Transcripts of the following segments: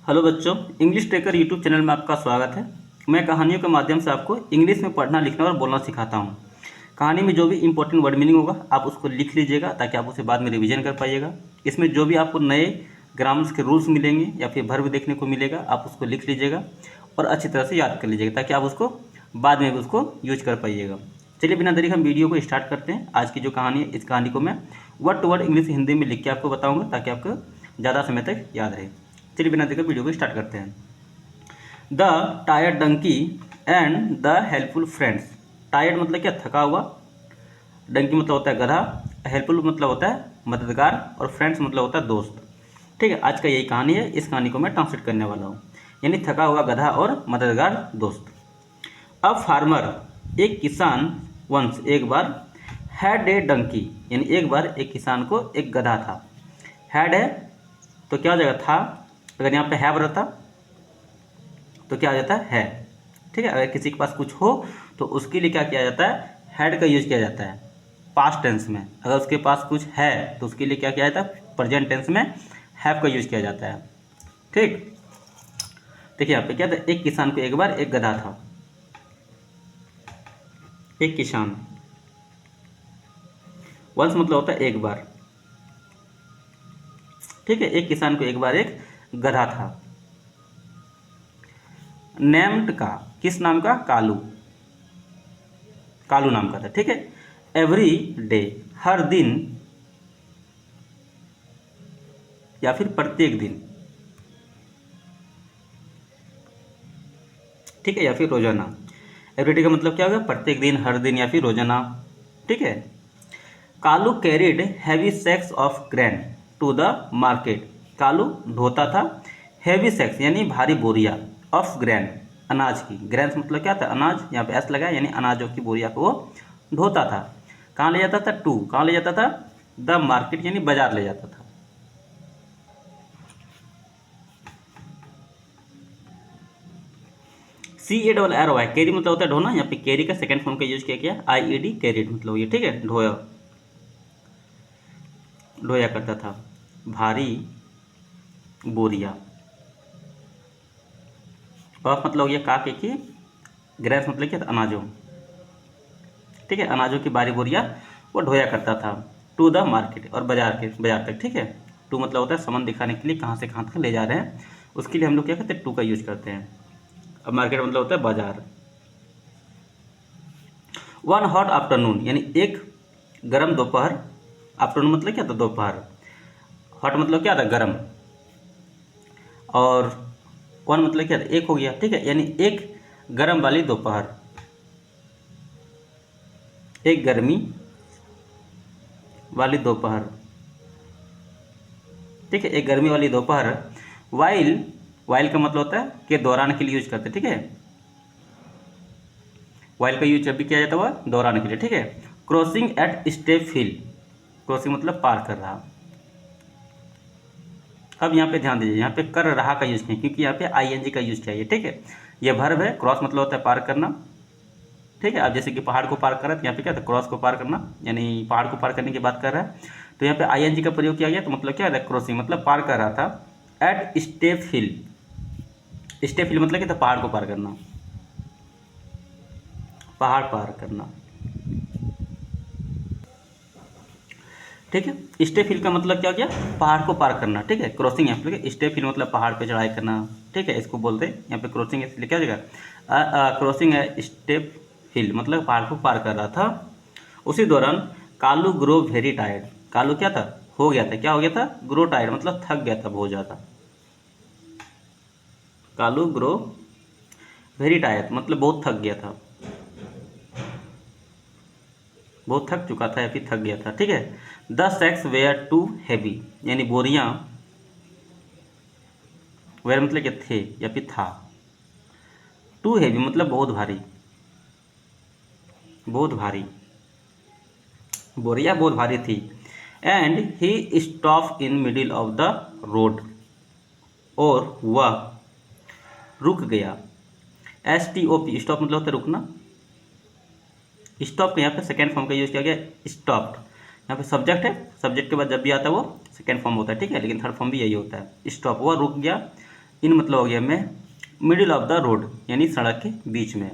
Hello बच्चों, English trekker YouTube channel में आपका स्वागत है। मैं कहानियों के माध्यम से आपको इंग्लिश में पढ़ना, लिखना और बोलना सिखाता हूँ। कहानी में जो भी इंपॉर्टेंट वर्ड मीनिंग होगा आप उसको लिख लीजिएगा ताकि आप उसे बाद में रिवीजन कर पाइएगा। इसमें जो भी आपको नए ग्रामर्स के रूल्स मिलेंगे या फिर वर्ब देखने को मिलेगा आप उसको लिख लीजिएगा और अच्छी तरह से याद कर लीजिएगा ताकि आप उसको बाद में भी उसको यूज कर पाइएगा। चलिए बिना देरी हम वीडियो को स्टार्ट करते हैं। आज की जो कहानी है इस कहानी को मैं word to word English Hindi में लिख के आपको बताऊँगा ताकि आपको ज़्यादा समय तक याद रहे। चलिए बिना देर वीडियो को स्टार्ट करते हैं। The tired Dunki and the helpful friends. Tired मतलब क्या, थका हुआ। डंकी मतलब होता है गधा। हेल्पफुल मतलब होता है मददगार। और फ्रेंड्स मतलब होता है दोस्त। ठीक है, आज का यही कहानी है। इस कहानी को मैं ट्रांसलेट करने वाला हूँ, यानी थका हुआ गधा और मददगार दोस्त। अब फार्मर, एक किसान, वंस एक बार, हैड ए डंकी, यानी एक बार एक किसान को एक गधा था। हैड है तो क्या हो जाएगा, था। अगर यहाँ पे हैव रहता तो क्या आ जाता है। ठीक है, अगर किसी के पास कुछ हो तो उसके लिए क्या किया जाता है, हैड का यूज किया जाता है पास्ट टेंस में। अगर उसके पास कुछ है तो उसके लिए क्या किया जाता है, प्रेजेंट टेंस में हैव का यूज किया जाता है। ठीक, देखिए यहाँ पे क्या था, एक किसान को एक बार एक गधा था। एक किसान, वंस मतलब होता है एक बार। ठीक है, एक किसान को एक बार एक गधा था। नेम्ड का, किस नाम का, कालू। कालू नाम का था। ठीक है, एवरी डे, हर दिन या फिर प्रत्येक दिन। ठीक है, या फिर रोजाना। एवरीडे का मतलब क्या होगा, प्रत्येक दिन, हर दिन या फिर रोजाना। ठीक है, Kalu carried heavy sacks of grain to the market. Kalu ढोता था हैवी सैक्स यानी भारी बोरिया, ऑफ ग्रेन अनाज की। ग्रेन्स मतलब क्या था, अनाज। यहाँ पे एस लगा यानी अनाजों की बोरिया को वो ढोता था। कहाँ ले जाता था, टू, कहाँ ले जाता था, द मार्केट यानी बाजार ले जाता था। CARRY, कैरी मतलब होता है ढोना। यहाँ पे कैरी का सेकंड फॉर्म का यूज किया गया, IED, कैरिड मतलब ये। ठीक है, ढोया, ढोया करता था भारी बोरिया। ऑफ मतलब हो गया का के की, ग्रेन्स मतलब क्या था, अनाजों। ठीक है, अनाजों की भारी बोरिया वो ढोया करता था। टू द मार्केट, और बाजार तक। ठीक है, टू मतलब होता है सामान दिखाने के लिए कहाँ से कहाँ तक ले जा रहे हैं, उसके लिए हम लोग क्या करते हैं, टू का यूज करते हैं। अब मार्केट मतलब होता है बाजार। वन हॉट आफ्टरनून यानी एक गर्म दोपहर। आफ्टरनून मतलब क्या था, दोपहर। हॉट मतलब क्या था, गर्म। और वन मतलब क्या था, एक हो गया। ठीक है, यानी एक गर्म वाली दोपहर, एक गर्मी वाली दोपहर। ठीक है, एक गर्मी वाली दोपहर। वाइल, वाइल का मतलब होता है कि दौरान के लिए यूज करते हैं। ठीक है, वाइल का यूज जब भी किया जाता है वह दौरान के लिए। ठीक है, क्रॉसिंग एट स्टेप हिल, क्रॉसिंग मतलब पार कर रहा। अब यहाँ पे ध्यान दीजिए, यहाँ पे कर रहा का यूज नहीं, क्योंकि यहाँ पे ING का यूज चाहिए। ठीक है, यह वर्ब है। क्रॉस मतलब होता है पार करना। ठीक है, अब जैसे कि पहाड़ को पार कर रहा है तो यहाँ पे क्या था, क्रॉस को पार करना, यानी पहाड़ को पार करने की बात कर रहा है। तो यहाँ पे ING का प्रयोग किया गया, तो मतलब क्या है, क्रॉसिंग मतलब पार कर रहा था। एट स्टेप हिल, स्टेप हिल मतलब क्या था, पहाड़ को पार करना, पहाड़ पार करना। ठीक है, स्टेप हिल का मतलब क्या हो गया, पहाड़ को पार करना। ठीक है, क्रॉसिंग यहाँ पे स्टेप हिल मतलब पहाड़ पे चढ़ाई करना। ठीक है, इसको बोलते हैं यहाँ पे क्रॉसिंग, इसलिए क्या हो जाएगा, क्रॉसिंग है स्टेप हिल मतलब पहाड़ को पार कर रहा था। उसी दौरान Kalu grow very tired. Kalu क्या था, हो गया था, क्या हो गया था, ग्रो टायर्ड मतलब थक गया था बहुत ज़्यादा। कालू ग्रो वेरी टायर्ड मतलब बहुत थक गया था, बहुत थक चुका था या फिर थक गया था। ठीक है, द सैक्स वेयर टू हैवी यानी बोरियां, वेयर मतलब क्या, थे या फिर था। टू हैवी मतलब बहुत भारी, बहुत भारी, बोरियां बहुत भारी थी। And he stop in middle of the road, और वह रुक गया। STOP, स्टॉप मतलब होता है रुकना। स्टॉप का यहाँ पे सेकेंड फॉर्म का यूज किया गया, स्टॉप्ड। यहाँ पे सब्जेक्ट है, सब्जेक्ट के बाद जब भी आता है वो सेकेंड फॉर्म होता है। ठीक है, लेकिन थर्ड फॉर्म भी यही होता है, स्टॉप, वह रुक गया। इन मतलब हो गया में, मिडिल ऑफ द रोड यानी सड़क के बीच में।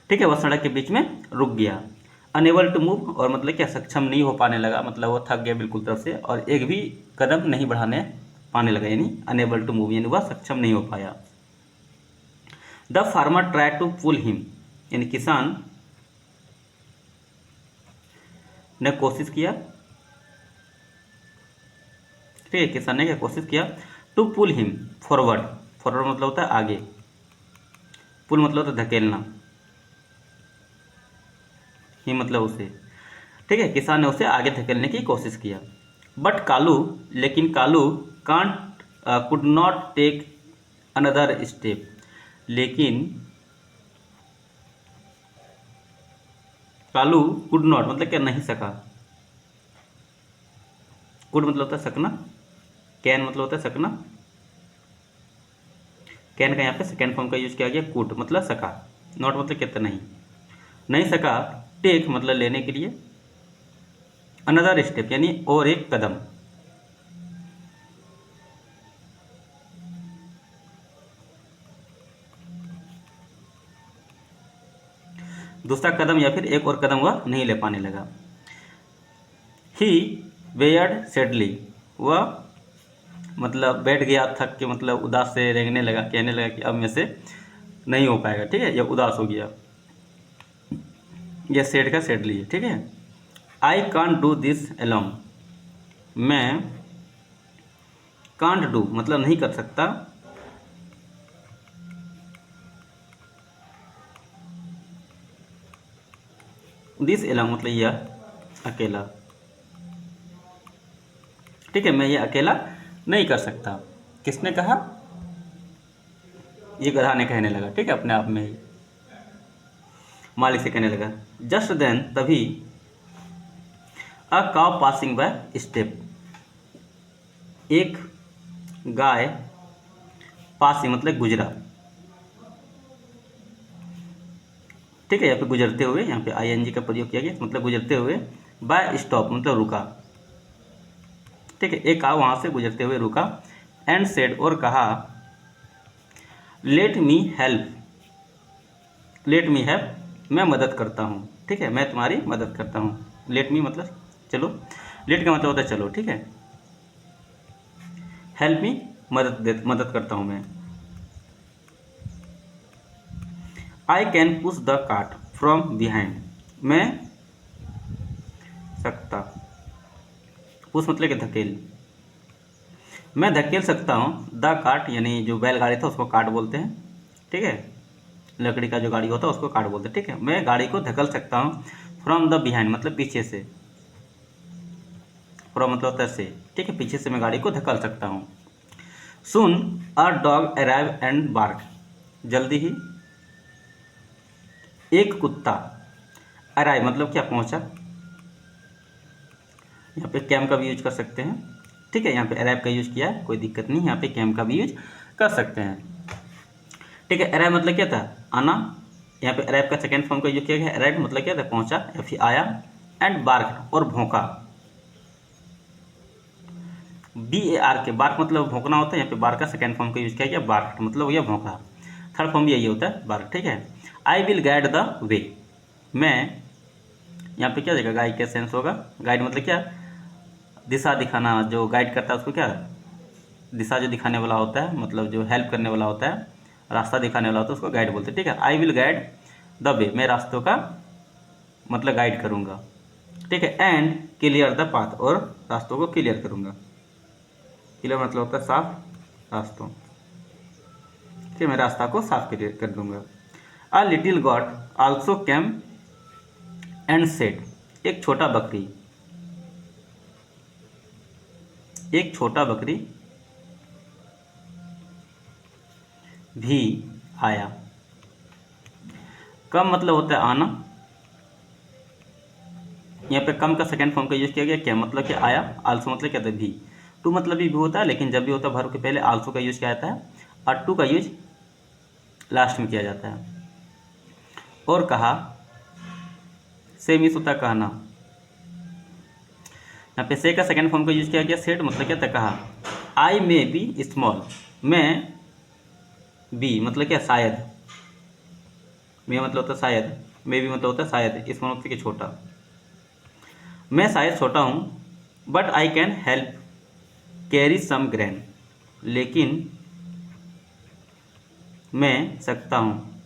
ठीक है, वह सड़क के बीच में रुक गया। अनेबल टू मूव और मतलब क्या, सक्षम नहीं हो पाने लगा, मतलब वो थक गया बिल्कुल तरफ से और एक भी कदम नहीं बढ़ाने पाने लगा, यानी अनेबल टू मूव यानी वह सक्षम नहीं हो पाया। The farmer try to pull him, यानी किसान ने कोशिश किया, ठीक है, किसान ने क्या कोशिश किया, to pull him forward, forward मतलब होता है आगे, पुल मतलब होता है धकेलना, ही मतलब उसे, ठीक है, किसान ने उसे आगे धकेलने की कोशिश किया। बट कालू, लेकिन Kalu can't could not take another step, लेकिन कालू कुड नॉट मतलब क्या, नहीं सका, कुड मतलब होता है सकना, कैन मतलब होता है सकना, कैन का यहाँ पे सेकेंड फॉर्म का यूज किया गया, कुड मतलब सका, नॉट मतलब कहते नहीं, नहीं सका, टेक मतलब लेने के लिए, अनदर स्टेप यानी और एक कदम, दूसरा कदम या फिर एक और कदम वह नहीं ले पाने लगा। ही वेयर्ड सैडली, वह मतलब बैठ गया थक के, मतलब उदास से रेंगने लगा, कहने लगा कि अब में से नहीं हो पाएगा, ठीक है, या उदास हो गया, यह सेड का सैडली है, ठीक है। I can't do this Elon, मैं कांट डू मतलब नहीं कर सकता, दिस एलोन मतलब यह अकेला, ठीक है, मैं ये अकेला नहीं कर सकता। किसने कहा, ये गधा ने कहने लगा, ठीक है, अपने आप में ही मालिक से कहने लगा। जस्ट देन तभी, अ काव पासिंग बाय स्टेप, एक गाय पासिंग मतलब गुजरा, ठीक है, यहाँ पे गुजरते हुए, यहाँ पे आईएनजी का प्रयोग किया गया, मतलब गुजरते हुए, बाय स्टॉप मतलब रुका, ठीक है, एक काव वहां से गुजरते हुए रुका, एंड सेड और कहा, let me help, let me help मैं मदद करता हूँ, ठीक है, मैं तुम्हारी मदद करता हूँ, लेट मी मतलब चलो, लेट का मतलब होता है चलो, ठीक है, हेल्प मी मदद करता हूँ मैं। I can push the cart from behind, मैं सकता, पुश मतलब कि धकेल, मैं धकेल सकता हूँ, द कार्ट यानी जो बैलगाड़ी था उसको कार्ट बोलते हैं, ठीक है, लकड़ी का जो गाड़ी होता है उसको कार्ट बोलते हैं, ठीक है, मैं गाड़ी को धकेल सकता हूँ, फ्रॉम द बिहाइंड मतलब पीछे से, फ्रॉम मतलब होता है से, ठीक है, पीछे से मैं गाड़ी को धकेल सकता हूँ। Soon a dog arrive and bark, जल्दी ही एक कुत्ता, अराइव मतलब क्या, पहुंचा, यहाँ पे कैम का भी यूज कर सकते हैं, ठीक है, यहाँ पे अराइव का यूज किया है, कोई दिक्कत नहीं, यहाँ पे कैम का भी यूज कर सकते हैं, ठीक है। अराइव मतलब क्या था, आना, यहाँ पे अराइव का सेकेंड फॉर्म का यूज किया गया, अराइव मतलब क्या था, पहुंचा या फिर आया, एंड बार्क और भौंका, BARK, बार्क मतलब भौंकना होता है, यहाँ पे बार्क का सेकेंड फॉर्म का यूज किया गया, बार्क मतलब यह भौंका, थर्ड फॉर्म भी यही होता है बार्क, ठीक है। I will guide the way, मैं, यहाँ पे क्या जगह गाइड का सेंस होगा, गाइड मतलब क्या, दिशा दिखाना, जो गाइड करता है उसको क्या, दिशा जो दिखाने वाला होता है, मतलब जो हेल्प करने वाला होता है, रास्ता दिखाने वाला होता है, उसको गाइड बोलते हैं, ठीक है। I will guide the way, मैं रास्तों का मतलब गाइड करूँगा, ठीक है, एंड क्लियर द पाथ और रास्तों को क्लियर करूँगा, क्लियर मतलब होता है साफ रास्तों, ठीक है, मैं रास्ता को साफ क्लियर कर दूंगा। A little got also cam and said, एक छोटा बकरी, एक छोटा बकरी भी आया, कम मतलब होता है आना, यहाँ पे कम का सेकेंड फॉर्म का यूज किया गया, क्या मतलब कि आया, आल्सो मतलब क्या था भी, टू मतलब भी होता है, लेकिन जब भी होता है वर्ब के पहले आल्सो का यूज किया जाता है, और टू का यूज लास्ट में किया जाता है। और कहा, सेम इस होता है कहना, यहाँ पे से का सेकेंड फॉर्म का यूज किया गया, सेड मतलब क्या था, कहा। आई मे बी स्मॉल, मैं बी मतलब क्या, शायद। मे मतलब होता है शायद, मे बी मतलब होता है शायद, स्मॉल मतलब कि छोटा। मैं शायद छोटा हूँ, but I can help carry some grain, लेकिन मैं सकता हूँ।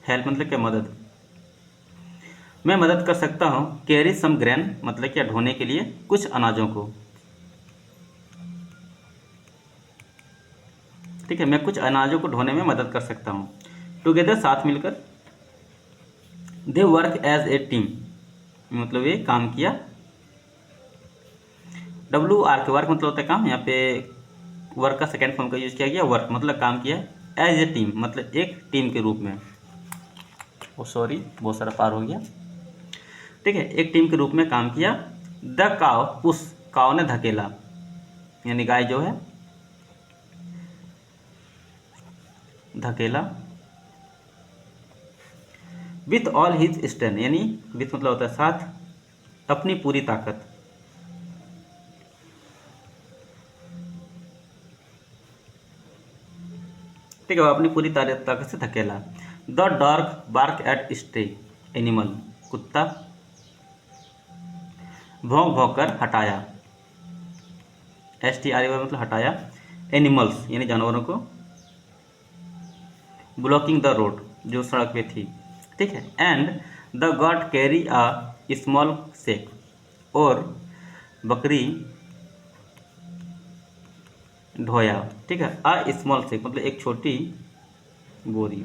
हेल्प मतलब क्या, मदद। मैं मदद कर सकता हूँ, कैरी सम ग्रेन मतलब क्या, ढोने के लिए कुछ अनाजों को। ठीक है, मैं कुछ अनाजों को ढोने में मदद कर सकता हूँ। टुगेदर साथ मिलकर, they work as a team मतलब ये काम किया। डब्ल्यू आर के वर्क मतलब होता है काम, यहाँ पे वर्क का सेकेंड फॉर्म का यूज किया गया, वर्क मतलब काम किया। एज ए टीम मतलब एक टीम के रूप में। ओ सॉरी, बहुत सारा पार हो गया। ठीक है, एक टीम के रूप में काम किया। द काव पुश, काव ने धकेला, यानी गाय जो है धकेला। विथ ऑल हिज स्ट्रेंथ, यानी विथ मतलब होता है साथ, अपनी पूरी ताकत। ठीक है, वो अपनी पूरी ताकत से धकेला। The dog bark at stray animal, कुत्ता भौंक भौंक कर हटाया। STRE मतलब हटाया। एनिमल्स यानी जानवरों को। ब्लॉकिंग द रोड, जो सड़क पे थी। ठीक है, and the goat carry a small sack, और बकरी ढोया। ठीक है, अ स्मॉल सेक मतलब एक छोटी बोरी।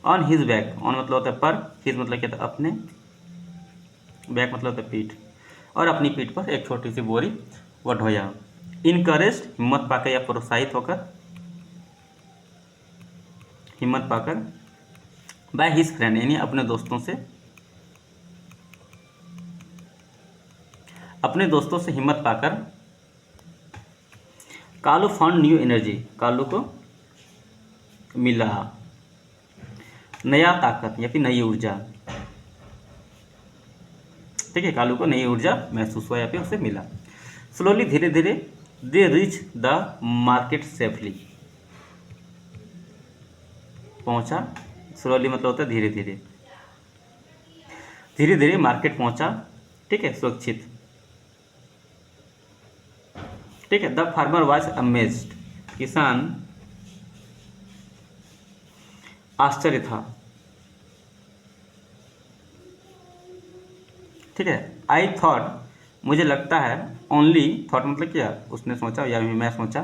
ऑन हिज बैक, ऑन मतलब होता है पर, हिज मतलब क्या था, अपने, बैक मतलब होता है पीठ, और अपनी पीठ पर एक छोटी सी बोरी वह ढोया। इनकरेज हिम्मत पाकर या प्रोत्साहित होकर, हिम्मत पाकर। बाय हिज फ्रेंड यानी अपने दोस्तों से, अपने दोस्तों से हिम्मत पाकर। Kalu found new energy, Kalu को मिला नया ताकत या फिर नई ऊर्जा। ठीक है, कालू को नई ऊर्जा महसूस हुआ या फिर उसे मिला। स्लोली धीरे धीरे, they reach the market safely, पहुंचा। स्लोली मतलब होता है धीरे धीरे, धीरे धीरे मार्केट पहुंचा। ठीक है, सुरक्षित। ठीक है, द फार्मर वाज अमेज्ड, किसान आश्चर्य था। ठीक है, आई थॉट मुझे लगता है, ओनली थॉट मतलब क्या, उसने सोचा या मैं सोचा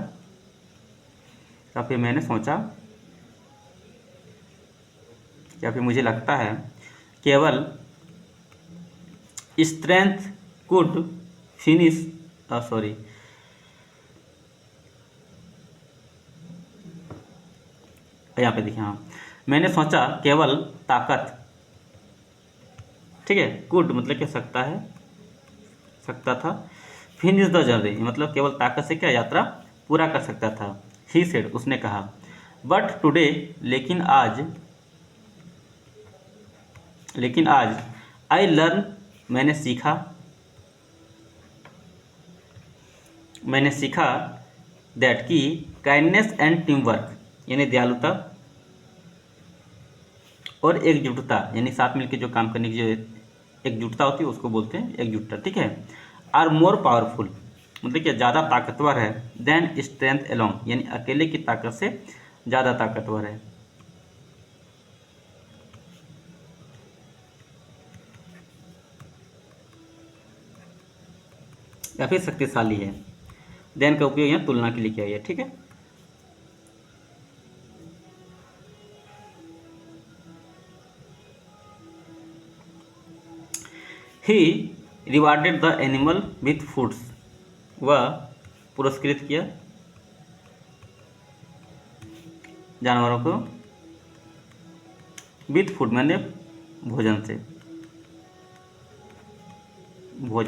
या फिर मैंने सोचा या फिर मुझे लगता है, केवल स्ट्रेंथ कुड फिनिश, सॉरी, यहाँ पे देखिए, हाँ, मैंने सोचा केवल ताकत। ठीक है, कुड मतलब क्या, सकता है, सकता था। फिनिश द जर्नी मतलब केवल ताकत से क्या यात्रा पूरा कर सकता था। ही सेड उसने कहा। बट टुडे लेकिन आज आई लर्न मैंने सीखा दैट कि काइंडनेस एंड टीम वर्क यानी दयालुता और एकजुटता यानी साथ मिलकर जो काम करने की जो एकजुटता होती है उसको बोलते हैं एकजुटता। ठीक है, आर मोर पावरफुल मतलब क्या, ज़्यादा ताकतवर है। देन स्ट्रेंथ एलोंग यानी अकेले की ताकत से ज़्यादा ताकतवर है या फिर शक्तिशाली है। देन का उपयोग यहाँ तुलना के लिए किया गया। ठीक है, he rewarded the animal with foods, वह पुरस्कृत किया जानवरों को विथ फूड मैंने भोजन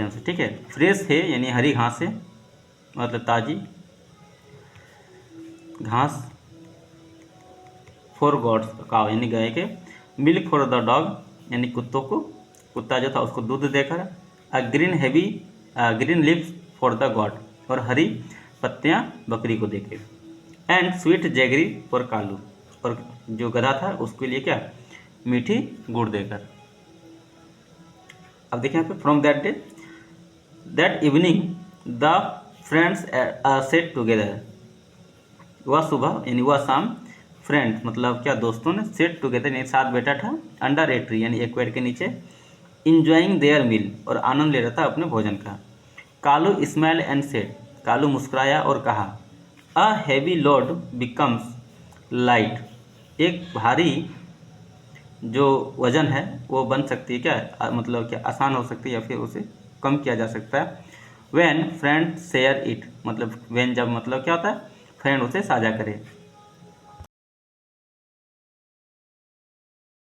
से, ठीक है। फ्रेश है यानी हरी घास से मतलब ताज़ी घास। फॉर गॉड्स काव यानी गाय के। मिल्क फॉर द डॉग यानी कुत्तों को, कुत्ता जो था उसको दूध देकर। Green lips for the God, और हरी पत्तियां बकरी को देके। And sweet jaggery for Kalu, और जो गधा था उसके लिए क्या, मीठी गुड़ देकर। अब देखिए यहाँ पे from that day that evening the friends set together, वह सुबह यानी वह शाम फ्रेंड्स मतलब क्या, दोस्तों ने सेट टुगेदर यानी साथ बैठा था, अंडर ए ट्री यानी एक पेड़ के नीचे, इंजॉइंग देयर मील और आनंद ले रहा था अपने भोजन का। Kalu smile and said, Kalu मुस्कुराया और कहा, a heavy load becomes light, एक भारी जो वजन है वो बन सकती है क्या, मतलब क्या आसान हो सकती है या फिर उसे कम किया जा सकता है। व्हेन फ्रेंड शेयर इट, मतलब व्हेन जब मतलब क्या होता है, फ्रेंड उसे साझा करे।